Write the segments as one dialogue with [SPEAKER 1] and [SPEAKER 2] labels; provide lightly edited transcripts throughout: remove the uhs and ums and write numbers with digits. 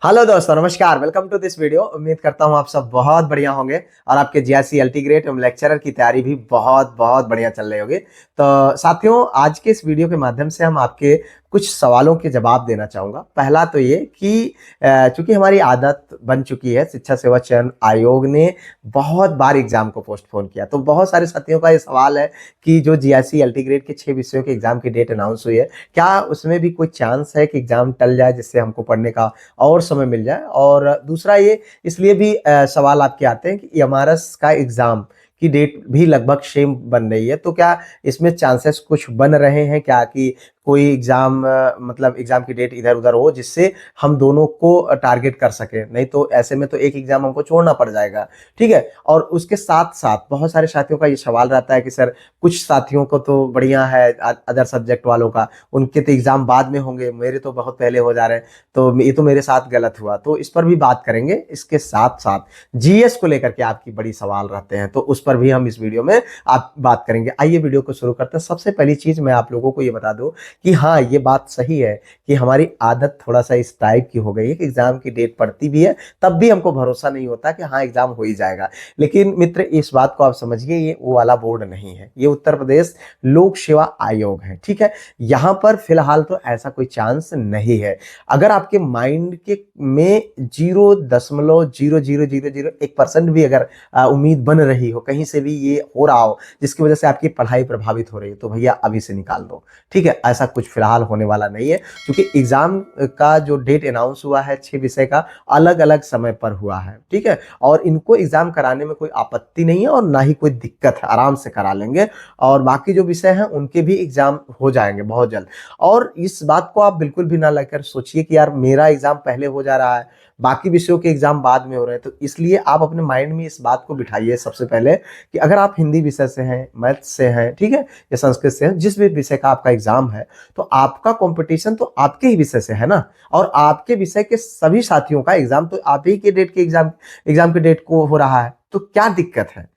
[SPEAKER 1] Hello दोस्तों, नमस्कार। Welcome to this video. उम्मीद करता हूँ आप सब बहुत बढ़िया होंगे और आपके जीआरसी अल्टीग्रेट एवं लेक्चरर की तैयारी भी बहुत बहुत बढ़िया चल रही होगी। तो साथियों, आज के इस वीडियो के माध्यम से हम आपके कुछ सवालों के जवाब देना चाहूंगा। पहला तो ये कि चूंकि हमारी आदत बन चुकी है, शिक्षा सेवा चयन आयोग ने बहुत बार एग्जाम को पोस्टपोन किया, तो बहुत सारे साथियों का ये सवाल है कि जो जीआरसी अल्टीग्रेट के 6 विषयों के एग्जाम की डेट अनाउंस हुई है, क्या उसमें भी कोई चांस है कि एग्जाम टल जाए, जिससे हमको पढ़ने का और समय मिल जाए। और दूसरा ये इसलिए भी सवाल आपके आते हैं कि एमआरएस का एग्जाम की डेट भी लगभग सेम बन रही है, तो क्या इसमें चांसेस कुछ बन रहे हैं क्या कि कोई एग्जाम मतलब एग्जाम की डेट इधर उधर हो, जिससे हम दोनों को टारगेट कर सके। नहीं तो ऐसे में तो एक एग्जाम हमको छोड़ना पड़ जाएगा। ठीक है। और उसके साथ साथ बहुत सारे साथियों का ये सवाल रहता है कि सर, कुछ साथियों को तो बढ़िया है, अदर सब्जेक्ट वालों का, उनके तो एग्जाम बाद में होंगे, मेरे तो बहुत पहले हो जा रहे हैं, तो ये तो मेरे साथ गलत हुआ। तो इस पर भी बात करेंगे। इसके साथ साथ जीएस को लेकर के आपकी बड़ी सवाल रहते हैं, तो उस पर भी हम इस वीडियो में आप बात करेंगे। आइए वीडियो को शुरू करते हैं। सबसे पहली चीज मैं आप लोगों को ये बता दूं कि हाँ, ये बात सही है कि हमारी आदत थोड़ा सा इस टाइप की हो गई है कि एग्जाम की डेट पड़ती भी है, तब भी हमको भरोसा नहीं होता कि हाँ, एग्जाम हो ही जाएगा। लेकिन मित्र, इस बात को आप समझिए, ये वो वाला बोर्ड नहीं है, ये उत्तर प्रदेश लोक सेवा आयोग है। ठीक है। यहां पर फिलहाल तो ऐसा कोई चांस नहीं है। अगर आपके माइंड के में 0.0001% भी अगर उम्मीद बन रही हो, कहीं से भी ये हो रहा हो जिसकी वजह से आपकी पढ़ाई प्रभावित हो रही है, तो भैया अभी से निकाल दो। ठीक है। ऐसा कुछ फिलहाल होने वाला नहीं है, क्योंकि एग्जाम का जो डेट अनाउंस हुआ है 6 विषय का, अलग अलग समय पर हुआ है। ठीक है। और इनको एग्जाम कराने में कोई आपत्ति नहीं है और ना ही कोई दिक्कत है, आराम से करा लेंगे। और बाकी जो विषय हैं उनके भी एग्जाम हो जाएंगे बहुत जल्द। और इस बात को आप बिल्कुल भी ना लेकर सोचिए कि यार मेरा एग्जाम पहले हो जा रहा है, बाकी विषयों के एग्जाम बाद में हो रहे हैं। तो इसलिए आप अपने माइंड में इस बात को बिठाइए सबसे पहले कि अगर आप हिंदी विषय से हैं, मैथ से हैं, ठीक है, या संस्कृत से हैं, जिस भी विषय का आपका एग्जाम है, तो आपका कंपटीशन तो आपके ही विषय से है ना। और आपके विषय के सभी साथियों का एग्जाम तो आप ही के डेट के एग्जाम के डेट को हो रहा है, तो क्या दिक्कत है?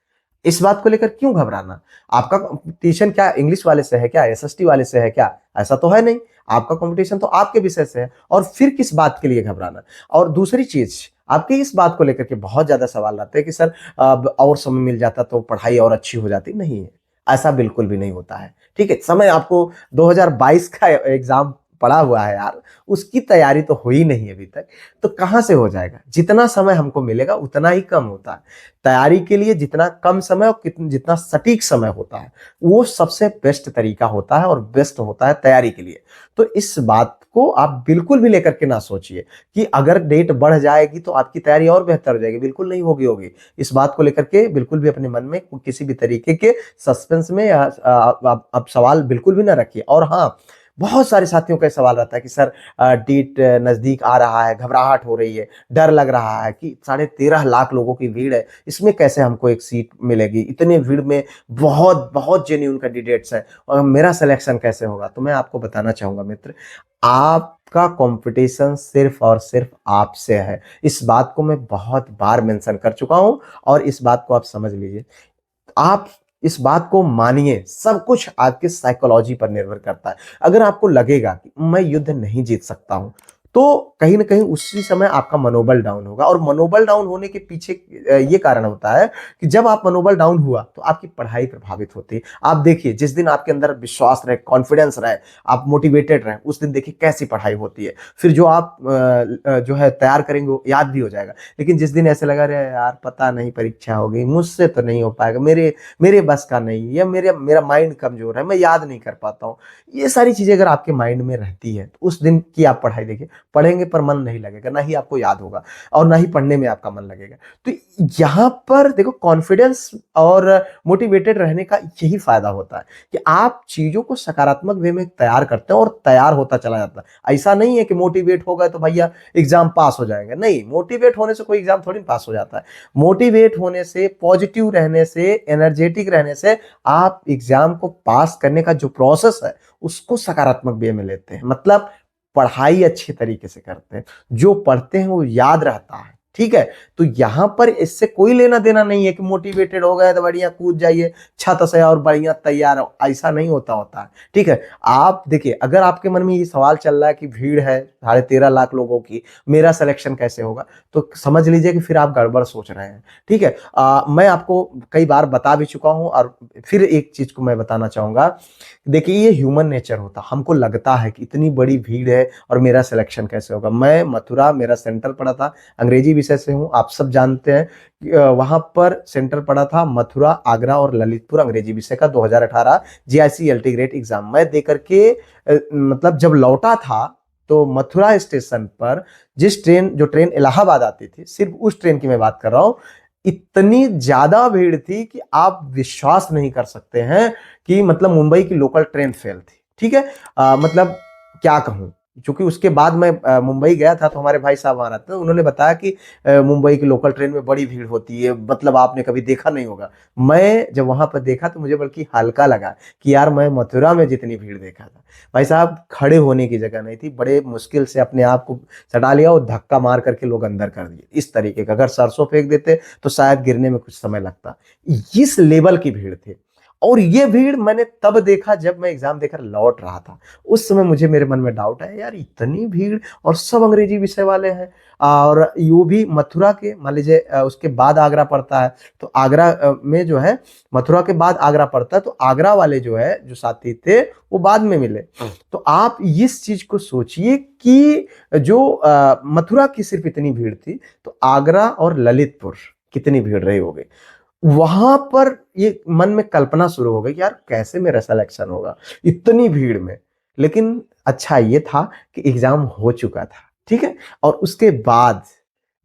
[SPEAKER 1] इस बात को लेकर क्यों घबराना? आपका कंपटीशन क्या इंग्लिश वाले से है, क्या एसएसटी वाले से है क्या? ऐसा तो है नहीं। आपका कंपटीशन तो आपके विषय से है, और फिर किस बात के लिए घबराना? और दूसरी चीज, आपके इस बात को लेकर के बहुत ज्यादा सवाल आते हैं कि सर, अब और समय मिल जाता तो पढ़ाई और अच्छी हो जाती। नहीं है, ऐसा बिल्कुल भी नहीं होता है। ठीक है। समय आपको 2022 का एग्जाम पड़ा हुआ है यार, उसकी तैयारी तो हुई नहीं है अभी तक, तो कहां से हो जाएगा? जितना समय हमको मिलेगा उतना ही कम होता है। तैयारी के लिए जितना कम समय और जितना सटीक समय होता है, वो सबसे बेस्ट तरीका होता है और बेस्ट होता है तैयारी के लिए। तो इस बात को आप बिल्कुल भी लेकर के ना सोचिए कि अगर डेट बढ़ जाएगी तो आपकी तैयारी और बेहतर हो जाएगी। बिल्कुल नहीं होगी। इस बात को लेकर के बिल्कुल भी अपने मन में किसी भी तरीके के सस्पेंस में या आप सवाल बिल्कुल भी ना रखिए। और हाँ, बहुत सारे साथियों का सवाल रहता है कि सर, डेट नजदीक आ रहा है, घबराहट हो रही है, डर लग रहा है कि 13.5 लाख लोगों की भीड़ है, इसमें कैसे हमको एक सीट मिलेगी, इतने भीड़ में बहुत बहुत जेन्युइन कैंडिडेट्स हैं, और मेरा सिलेक्शन कैसे होगा? तो मैं आपको बताना चाहूंगा मित्र, आपका कंपटीशन सिर्फ और सिर्फ आपसे है। इस बात को मैं बहुत बार मेंशन कर चुका हूं, और इस बात को आप समझ लीजिए। आप इस बात को मानिए, सब कुछ आपके साइकोलॉजी पर निर्भर करता है। अगर आपको लगेगा कि मैं युद्ध नहीं जीत सकता हूं, तो कहीं ना कहीं उसी समय आपका मनोबल डाउन होगा। और मनोबल डाउन होने के पीछे ये कारण होता है कि जब आप मनोबल डाउन हुआ तो आपकी पढ़ाई प्रभावित होती है। आप देखिए, जिस दिन आपके अंदर विश्वास रहे, कॉन्फिडेंस रहे, आप मोटिवेटेड रहे, उस दिन देखिए कैसी पढ़ाई होती है। फिर जो आप जो है तैयार करेंगे वो याद भी हो जाएगा। लेकिन जिस दिन ऐसे लगा रहे यार पता नहीं परीक्षा होगी, मुझसे तो नहीं हो पाएगा, मेरे मेरे बस का नहीं, या मेरा माइंड कमजोर है, मैं याद नहीं कर पाता हूँ, ये सारी चीजें अगर आपके माइंड में रहती है, तो उस दिन की आप पढ़ाई देखिए, पढ़ेंगे पर मन नहीं लगेगा, ना ही आपको याद होगा, और ना ही पढ़ने में आपका मन लगेगा। तो यहाँ पर देखो, कॉन्फिडेंस और मोटिवेटेड रहने का यही फायदा होता है कि आप चीजों को सकारात्मक वे में तैयार करते हैं और तैयार होता चला जाता है। ऐसा नहीं है कि मोटिवेट हो गए तो भैया एग्जाम पास हो जाएगा। नहीं, मोटिवेट होने से कोई एग्जाम थोड़ी पास हो जाता है। मोटिवेट होने से, पॉजिटिव रहने से, एनर्जेटिक रहने से आप एग्जाम को पास करने का जो प्रोसेस है उसको सकारात्मक वे में लेते हैं। मतलब पढ़ाई अच्छे तरीके से करते हैं, जो पढ़ते हैं वो याद रहता है। ठीक है। तो यहां पर इससे कोई लेना देना नहीं है कि मोटिवेटेड हो गए तो बढ़िया कूद जाइए छत से और बढ़िया तैयार हो, ऐसा नहीं होता है। ठीक है। आप देखिए, अगर आपके मन में ये सवाल चल रहा है कि भीड़ है 13.5 लाख लोगों की, मेरा सिलेक्शन कैसे होगा, तो समझ लीजिए कि फिर आप गड़बड़ सोच रहे हैं। ठीक है। मैं आपको कई बार बता भी चुका हूं और फिर एक चीज को मैं बताना चाहूंगा। देखिए, ये ह्यूमन नेचर होता, हमको लगता है कि इतनी बड़ी भीड़ है और मेरा सिलेक्शन कैसे होगा। मैं मथुरा, मेरा सेंटर पड़ा था, अंग्रेजी विषय से हूँ, आप सब जानते हैं वहां पर सेंटर पड़ा था मथुरा, आगरा और ललितपुर अंग्रेजी विषय का 2018 जीआईसी एलटी ग्रेड एग्जाम मैं देकर के मतलब जब लौटा था तो मथुरा स्टेशन पर जो ट्रेन इलाहाबाद आती थी, सिर्फ उस ट्रेन की मैं बात कर रहा हूं, इतनी ज्यादा भीड़ थी कि आप विश्वास नहीं कर सकते हैं कि मतलब मुंबई की लोकल ट्रेन फेल थी। ठीक है। मतलब क्या कहूं, क्योंकि उसके बाद मैं मुंबई गया था तो हमारे भाई साहब वहां रहते हैं, उन्होंने बताया कि मुंबई की लोकल ट्रेन में बड़ी भीड़ होती है, मतलब आपने कभी देखा नहीं होगा। मैं जब वहां पर देखा तो मुझे बल्कि हल्का लगा कि यार मैं मथुरा में जितनी भीड़ देखा था, भाई साहब खड़े होने की जगह नहीं थी, बड़े मुश्किल से अपने आप को सटा लिया और धक्का मार करके लोग अंदर कर दिए। इस तरीके का, अगर सरसों फेंक देते तो शायद गिरने में कुछ समय लगता। इस लेवल की भीड़ थी। और ये भीड़ मैंने तब देखा जब मैं एग्जाम देकर लौट रहा था। उस समय मुझे मेरे मन में डाउट है, यार इतनी भीड़ और सब अंग्रेजी विषय वाले हैं, और यो भी मथुरा के, मान लीजिए उसके बाद आगरा पड़ता है, तो आगरा में जो है, मथुरा के बाद आगरा पड़ता है, तो आगरा वाले जो है जो साथी थे वो बाद में मिले। तो आप इस चीज को सोचिए कि जो मथुरा की सिर्फ इतनी भीड़ थी, तो आगरा और ललितपुर कितनी भीड़ रही होगी। वहां पर ये मन में कल्पना शुरू हो गई कि यार कैसे मेरा सिलेक्शन होगा इतनी भीड़ में। लेकिन अच्छा ये था कि एग्जाम हो चुका था। ठीक है। और उसके बाद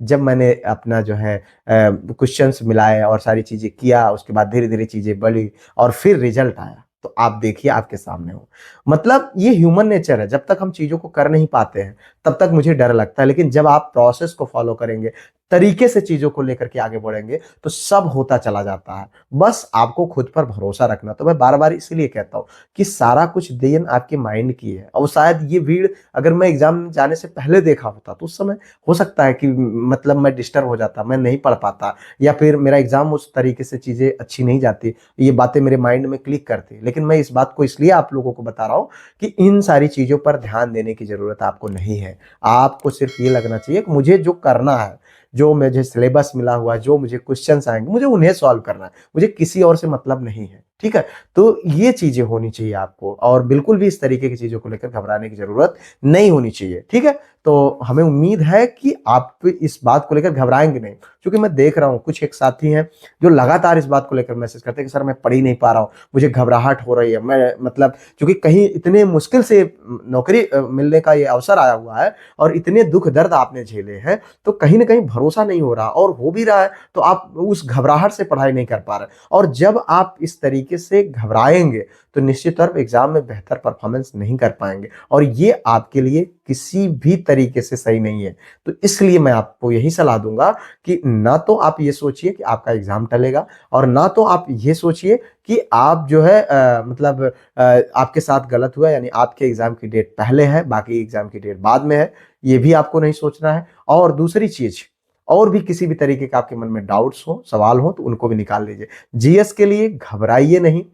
[SPEAKER 1] जब मैंने अपना जो है क्वेश्चंस मिलाए और सारी चीजें किया, उसके बाद धीरे धीरे चीजें बढ़ी और फिर रिजल्ट आया, तो आप देखिए आपके सामने हो। मतलब ये ह्यूमन नेचर है, जब तक हम चीजों को कर नहीं पाते हैं तब तक मुझे डर लगता है, लेकिन जब आप प्रोसेस को फॉलो करेंगे, तरीके से चीजों को लेकर के आगे बढ़ेंगे, तो सब होता चला जाता है। बस आपको खुद पर भरोसा रखना। तो मैं बार बार इसलिए कहता हूं कि सारा कुछ देन आपके माइंड की है। और शायद ये भीड़ अगर मैं एग्जाम जाने से पहले देखा होता तो उस समय हो सकता है कि मतलब मैं डिस्टर्ब हो जाता, मैं नहीं पढ़ पाता, या फिर मेरा एग्जाम उस तरीके से चीजें अच्छी नहीं जाती, ये बातें मेरे माइंड में क्लिक करती। लेकिन मैं इस बात को इसलिए आप लोगों को बता रहा हूं कि इन सारी चीजों पर ध्यान देने की जरूरत आपको नहीं है। आपको सिर्फ ये लगना चाहिए कि मुझे जो करना है, जो मुझे सिलेबस मिला हुआ है, जो मुझे क्वेश्चंस आएंगे, मुझे उन्हें सॉल्व करना है, मुझे किसी और से मतलब नहीं है। ठीक है। तो ये चीजें होनी चाहिए आपको, और बिल्कुल भी इस तरीके की चीजों को लेकर घबराने की जरूरत नहीं होनी चाहिए। ठीक है। तो हमें उम्मीद है कि आप इस बात को लेकर घबराएंगे नहीं, क्योंकि मैं देख रहा हूं कुछ एक साथी हैं जो लगातार इस बात को लेकर मैसेज करते हैं कि सर मैं पढ़ ही नहीं पा रहा हूं, मुझे घबराहट हो रही है, मैं मतलब क्योंकि कहीं इतने मुश्किल से नौकरी मिलने का ये अवसर आया हुआ है और इतने दुख दर्द आपने झेले हैं, तो कहीं ना कहीं भरोसा नहीं हो रहा, और हो भी रहा है तो आप उस घबराहट से पढ़ाई नहीं कर पा रहे। और जब आप इस तरीके से घबराएंगे तो निश्चित तौर पर एग्जाम में बेहतर परफॉर्मेंस नहीं कर पाएंगे, और ये आपके लिए किसी भी तरीके से सही नहीं है। तो इसलिए मैं आपको यही सलाह दूंगा कि ना तो आप ये सोचिए कि आपका एग्जाम टलेगा, और ना तो आप ये सोचिए कि आप जो है मतलब आपके साथ गलत हुआ, यानी आपके एग्जाम की डेट पहले है बाकी एग्जाम की डेट बाद में है, ये भी आपको नहीं सोचना है। और दूसरी चीज, और भी किसी भी तरीके का आपके मन में डाउट्स हो, सवाल हो, तो उनको भी निकाल लीजिए। जीएस के लिए घबराइए नहीं।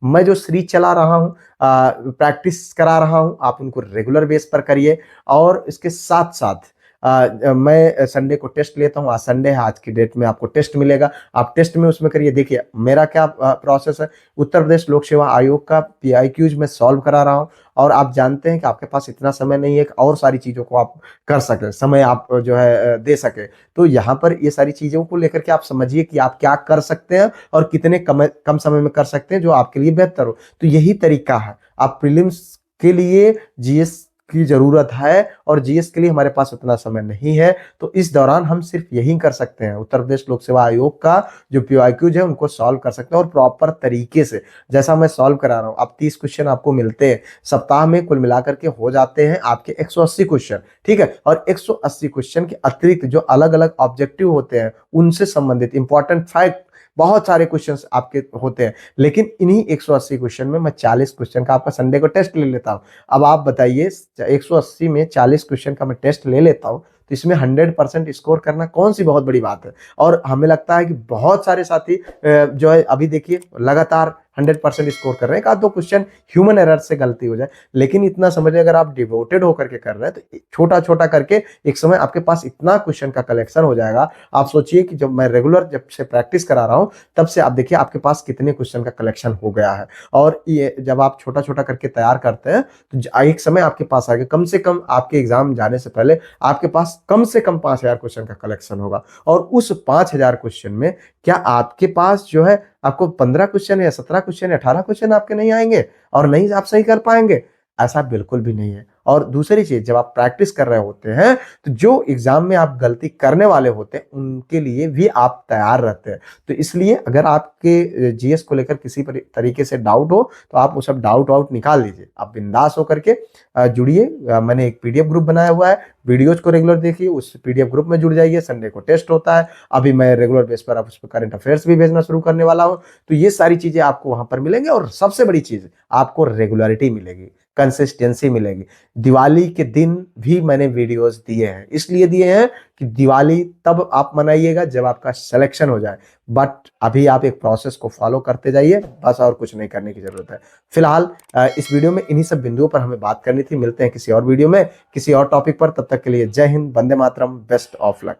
[SPEAKER 1] मैं जो सीरीज चला रहा हूँ, प्रैक्टिस करा रहा हूँ, आप उनको रेगुलर बेस पर करिए। और इसके साथ साथ मैं संडे को टेस्ट लेता हूँ, आज संडे है, आज की डेट में आपको टेस्ट मिलेगा, आप टेस्ट में उसमें करिए। देखिए मेरा क्या प्रोसेस है, उत्तर प्रदेश लोक सेवा आयोग का पीआईक्यूज में सॉल्व करा रहा हूँ, और आप जानते हैं कि आपके पास इतना समय नहीं है कि और सारी चीजों को आप कर सके, समय आप जो है दे सके। तो यहाँ पर ये सारी चीजों को लेकर के आप समझिए कि आप क्या कर सकते हैं और कितने कम समय में कर सकते हैं जो आपके लिए बेहतर हो। तो यही तरीका है। आप प्रीलिम्स के लिए जीएस की जरूरत है, और जीएस के लिए हमारे पास उतना समय नहीं है, तो इस दौरान हम सिर्फ यही कर सकते हैं, उत्तर प्रदेश लोक सेवा आयोग का जो पीआईक्यूज है उनको सॉल्व कर सकते हैं, और प्रॉपर तरीके से जैसा मैं सॉल्व करा रहा हूं। अब 30 क्वेश्चन आपको मिलते हैं सप्ताह में, कुल मिलाकर के हो जाते हैं आपके 180 क्वेश्चन। ठीक है। और 180 क्वेश्चन के अतिरिक्त जो अलग अलग ऑब्जेक्टिव होते हैं, उनसे संबंधित इंपॉर्टेंट फैक्ट बहुत सारे क्वेश्चंस आपके होते हैं, लेकिन इन्हीं 180 क्वेश्चन में मैं 40 क्वेश्चन का आपका संडे को टेस्ट ले लेता हूँ। अब आप बताइए 180 में 40 क्वेश्चन का मैं टेस्ट ले लेता हूँ, तो इसमें 100% स्कोर करना कौन सी बहुत बड़ी बात है। और हमें लगता है कि बहुत सारे साथी जो है अभी देखिए लगातार 100% स्कोर कर रहे हैं, एक आध दो क्वेश्चन ह्यूमन एरर से गलती हो जाए, लेकिन इतना समझिए अगर आप डिवोटेड होकर के कर रहे हैं तो छोटा छोटा करके एक समय आपके पास इतना क्वेश्चन का कलेक्शन हो जाएगा। आप सोचिए कि जब मैं रेगुलर जब से प्रैक्टिस करा रहा हूँ तब से आप देखिए आपके पास कितने क्वेश्चन का कलेक्शन हो गया है। और ये जब आप छोटा छोटा करके तैयार करते हैं तो एक समय आपके पास आएगा, कम से कम आपके एग्जाम जाने से पहले आपके पास कम से कम 5,000 क्वेश्चन का कलेक्शन होगा। और उस 5,000 क्वेश्चन में क्या आपके पास जो है आपको 15 क्वेश्चन या 17 क्वेश्चन या 18 क्वेश्चन आपके नहीं आएंगे और नहीं आप सही कर पाएंगे? ऐसा बिल्कुल भी नहीं है। और दूसरी चीज, जब आप प्रैक्टिस कर रहे होते हैं तो जो एग्जाम में आप गलती करने वाले होते हैं उनके लिए भी आप तैयार रहते हैं। तो इसलिए अगर आपके जीएस को लेकर किसी तरीके से डाउट हो तो आप वो सब डाउट वाउट निकाल लीजिए, आप बिंदास होकर के जुड़िए। मैंने एक पीडीएफ ग्रुप बनाया हुआ है, वीडियोज को रेगुलर देखिए, उस पीडीएफ ग्रुप में जुड़ जाइए। संडे को टेस्ट होता है, अभी मैं रेगुलर बेस पर आप उस पर करंट अफेयर्स भी भेजना शुरू करने वाला हूं। तो ये सारी चीजें आपको वहां पर मिलेंगे और सबसे बड़ी चीज आपको रेगुलरिटी मिलेगी, कंसिस्टेंसी मिलेगी। दिवाली के दिन भी मैंने वीडियोस दिए हैं, इसलिए दिए हैं कि दिवाली तब आप मनाइएगा जब आपका सिलेक्शन हो जाए। बट अभी आप एक प्रोसेस को फॉलो करते जाइए, बस और कुछ नहीं करने की जरूरत है। फिलहाल इस वीडियो में इन्हीं सब बिंदुओं पर हमें बात करनी थी। मिलते हैं किसी और वीडियो में किसी और टॉपिक पर, तब तक के लिए जय Hind, Vande Mataram, best of luck.